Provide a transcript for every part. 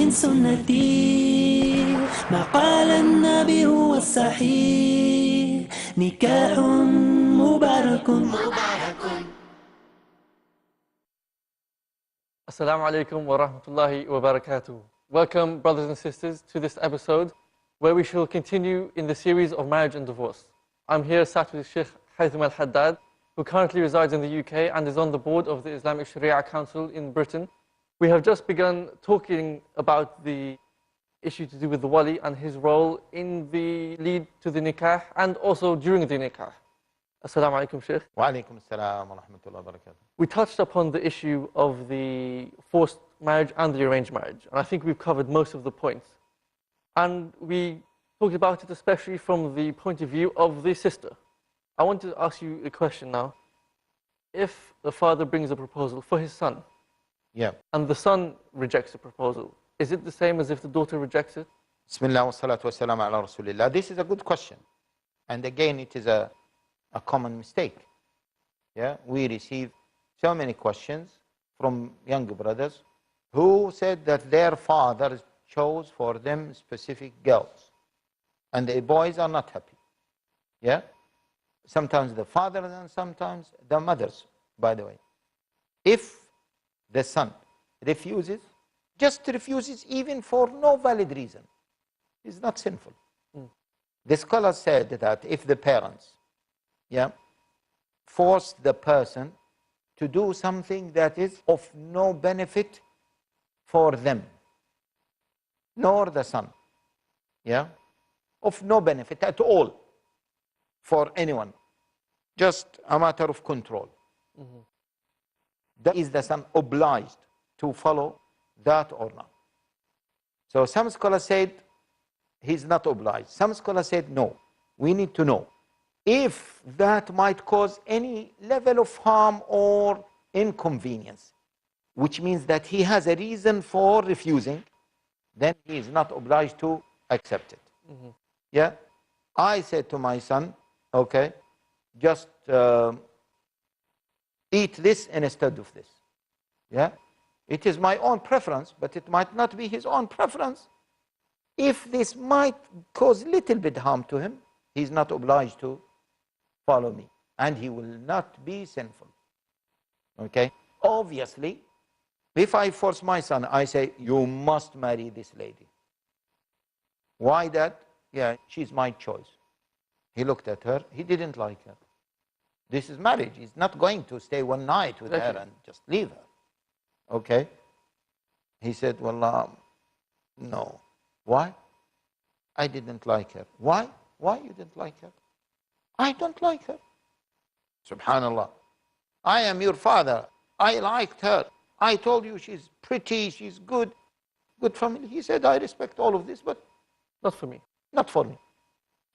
من سنتي ما قال النبي هو الصحيح نكاح مبارك. Assalamu alaikum wa rahmatullahi wa barakatuh. Welcome, brothers and sisters, to this episode where we shall continue in the series of marriage and divorce. I'm here sat with Sheikh Haitham Al Haddad, who currently resides in the UK and is on the board of the Islamic Sharia Council in Britain. We have just begun talking about the issue to do with the wali and his role in the lead to the nikah and also during the nikah. Assalamu alaikum, Sheikh. Wa alaikum assalam wa rahmatullahi wa barakatuh. We touched upon the issue of the forced marriage and the arranged marriage, and I think we've covered most of the points. And we talked about it especially from the point of view of the sister. I want to ask you a question now. If the father brings a proposal for his son, and the son rejects the proposal, is it the same as if the daughter rejects it? Bismillah wa salatu wa salam ala rasulillah. This is a good question. And again, it is a common mistake. We receive so many questions from young brothers who said that their fathers chose for them specific girls and the boys are not happy. Sometimes the fathers and sometimes the mothers, by the way. If the son refuses, just refuses even for no valid reason, it's not sinful. The scholars said that if the parents force the person to do something that is of no benefit for them, nor the son, of no benefit at all for anyone, just a matter of control, that is the son obliged to follow that or not? So some scholars said he's not obliged. Some scholars said no, we need to know if that might cause any level of harm or inconvenience, which means that he has a reason for refusing, then he is not obliged to accept it. I said to my son, okay, just eat this instead of this. It is my own preference, but it might not be his own preference. If this might cause little bit harm to him, he's not obliged to follow me, and he will not be sinful. Okay? Obviously, if I force my son, I say, you must marry this lady. Why that? She's my choice. He looked at her, he didn't like her. This is marriage. He's not going to stay one night with her and just leave her. Okay? He said, well, no. Why? I didn't like her. Why? Why you didn't like her? I don't like her. Subhanallah. I am your father. I liked her. I told you she's pretty, she's good family. He said, I respect all of this, but not for me. Not for me.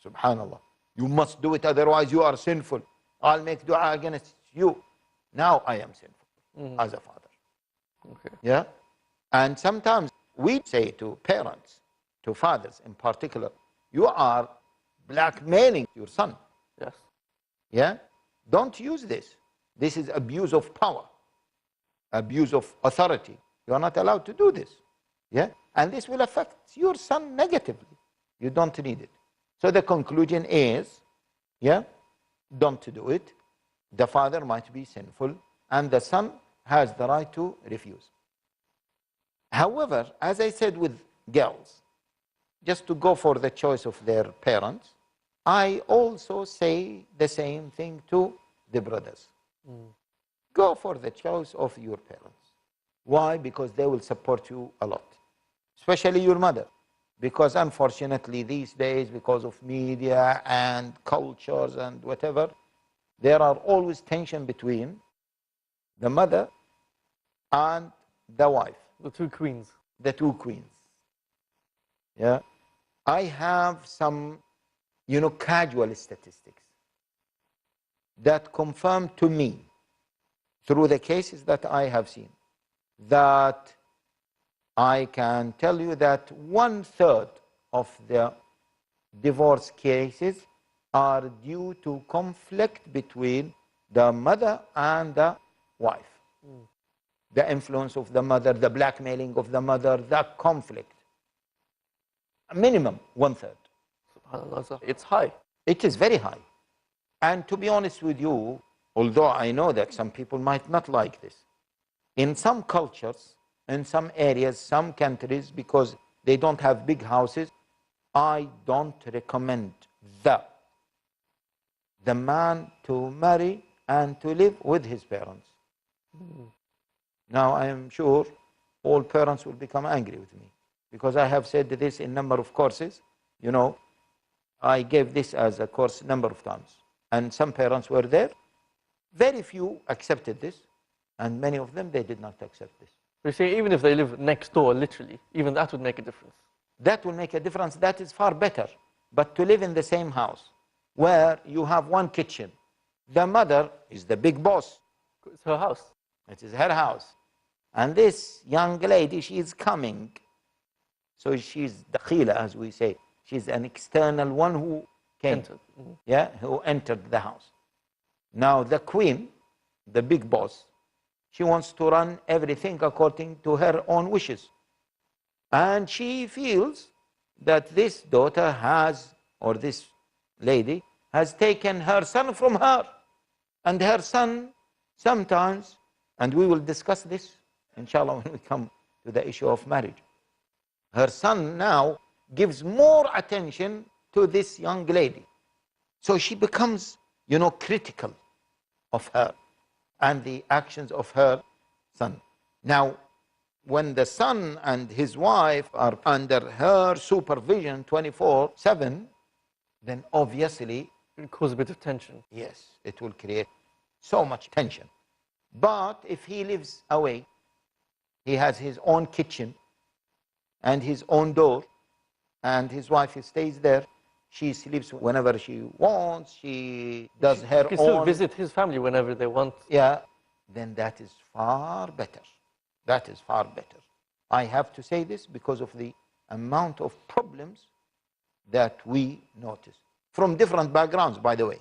Subhanallah. You must do it, otherwise you are sinful. I'll make dua against you. Now I am sinful as a father. And sometimes we say to parents, to fathers in particular, you are blackmailing your son. Don't use this. This is abuse of power, abuse of authority. You are not allowed to do this. And this will affect your son negatively. You don't need it. So the conclusion is, don't do it. The father might be sinful and the son has the right to refuse. However, as I said with girls, just to go for the choice of their parents, I also say the same thing to the brothers. Go for the choice of your parents. Why? Because they will support you a lot, especially your mother. Because unfortunately these days, because of media and cultures and whatever, there are always tension between the mother and the wife. The two queens. The two queens. I have some, casual statistics that confirm to me, through the cases that I have seen, that I can tell you that 1/3 of the divorce cases are due to conflict between the mother and the wife. the influence of the mother, the blackmailing of the mother, the conflict. Minimum 1/3. SubhanAllah, sir. It's high. It is very high. And to be honest with you, although I know that some people might not like this, in some cultures, in some areas, some countries, because they don't have big houses, I don't recommend the man to marry and to live with his parents. Now, I am sure all parents will become angry with me because I have said this in a number of courses. You know, I gave this as a course a number of times. And some parents were there. Very few accepted this. And many of them, they did not accept this. So you're saying even if they live next door, literally, even that would make a difference? That will make a difference. That is far better. But to live in the same house where you have one kitchen, the mother is the big boss. It's her house. It is her house. And this young lady, she is coming. So she's dakhila, as we say. She's an external one who came. Entered. Yeah, who entered the house. Now the queen, the big boss, she wants to run everything according to her own wishes. And she feels that this daughter has, or this lady, has taken her son from her. And her son sometimes, and we will discuss this, inshallah, when we come to the issue of marriage. Her son now gives more attention to this young lady. So she becomes, you know, critical of her and the actions of her son. Now, when the son and his wife are under her supervision 24/7, then obviously, It would cause a bit of tension. yes, it will create so much tension. But if he lives away, he has his own kitchen and his own door, and his wife stays there. She sleeps whenever she wants. She does her You can own. still visit his family whenever they want. Yeah, then that is far better. That is far better. I have to say this because of the amount of problems that we notice from different backgrounds, by the way.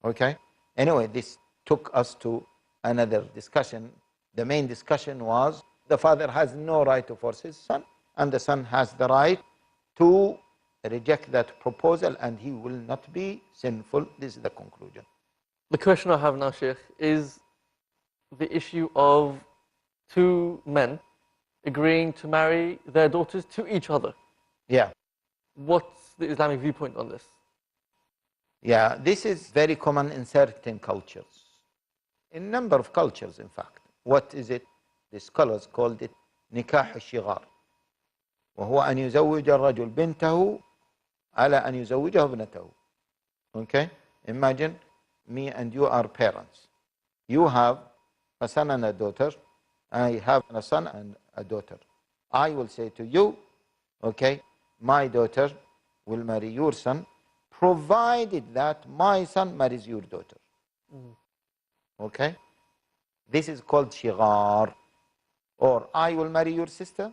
Okay? Anyway, this took us to another discussion. The main discussion was the father has no right to force his son, and the son has the right to reject that proposal, and he will not be sinful. This is the conclusion. The question I have now, Sheikh, is the issue of two men agreeing to marry their daughters to each other. Yeah. What's the Islamic viewpoint on this? Yeah, this is very common in certain cultures. In a number of cultures, in fact. What is it? The scholars called it nikah al-shighar. وهو أن يزوج الرجل بنته على أن يزوجها ابنته. Okay? Imagine me and you are parents. You have a son and a daughter. I have a son and a daughter. I will say to you, okay, my daughter will marry your son, provided that my son marries your daughter. Okay? This is called shighar. Or I will marry your sister,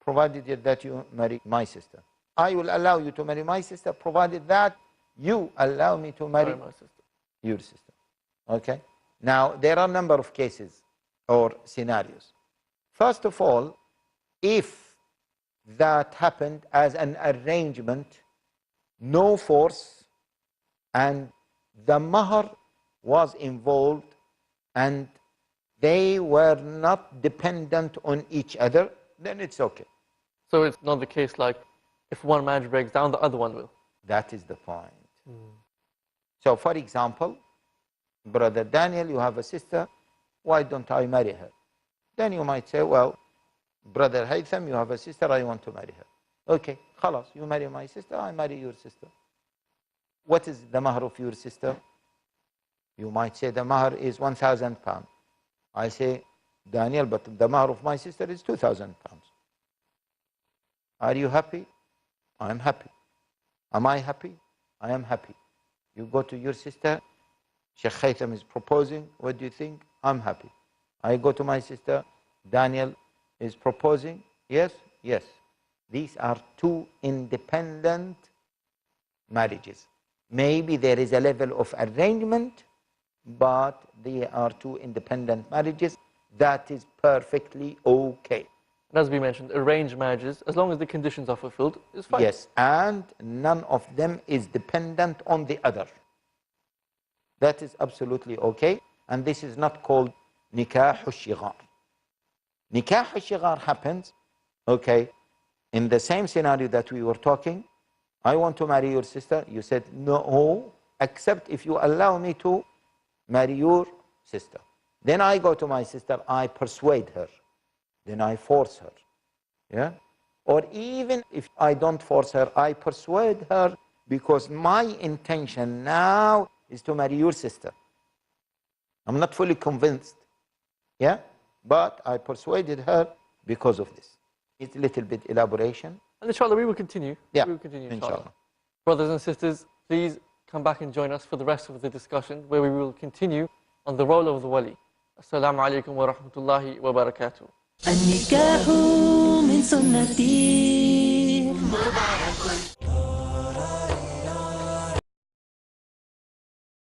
provided that you marry my sister. I will allow you to marry my sister, provided that you allow me to marry my sister. Your sister. Okay? Now, there are a number of cases or scenarios. First of all, if that happened as an arrangement, no force, and the mahar was involved, and they were not dependent on each other, then it's okay. So it's not the case like if one marriage breaks down, the other one will. That is the point. So, for example, Brother Daniel, you have a sister, why don't I marry her? Then you might say, well, Brother Haitham, you have a sister, I want to marry her. Okay, khalas, you marry my sister, I marry your sister. What is the mahar of your sister? You might say the mahar is 1,000 pounds. I say, Daniel, but the mahar of my sister is 2,000 pounds. Are you happy? I am happy. Am I happy? I am happy. You go to your sister, Sheikh Haitham is proposing, what do you think? I'm happy. I go to my sister, Daniel is proposing, yes, yes. These are two independent marriages. Maybe there is a level of arrangement, but they are two independent marriages. that is perfectly okay. And as we mentioned, arranged marriages, as long as the conditions are fulfilled, is fine. Yes, and none of them is dependent on the other. That is absolutely okay, and this is not called nikah al-shighar. Nikah al-shighar happens, okay, in the same scenario that we were talking. I want to marry your sister. You said, no, except if you allow me to marry your sister. Then I go to my sister, I persuade her. Then I force her. Yeah? Or even if I don't force her, I persuade her because my intention now is to marry your sister. I'm not fully convinced. Yeah? But I persuaded her because of this. It's a little bit elaboration. And inshallah, we will continue. Yeah, We will continue, inshallah. Brothers and sisters, please come back and join us for the rest of the discussion, where we will continue on the role of the wali. Assalamu alaikum wa rahmatullahi wa barakatuh. النكاح من سنتي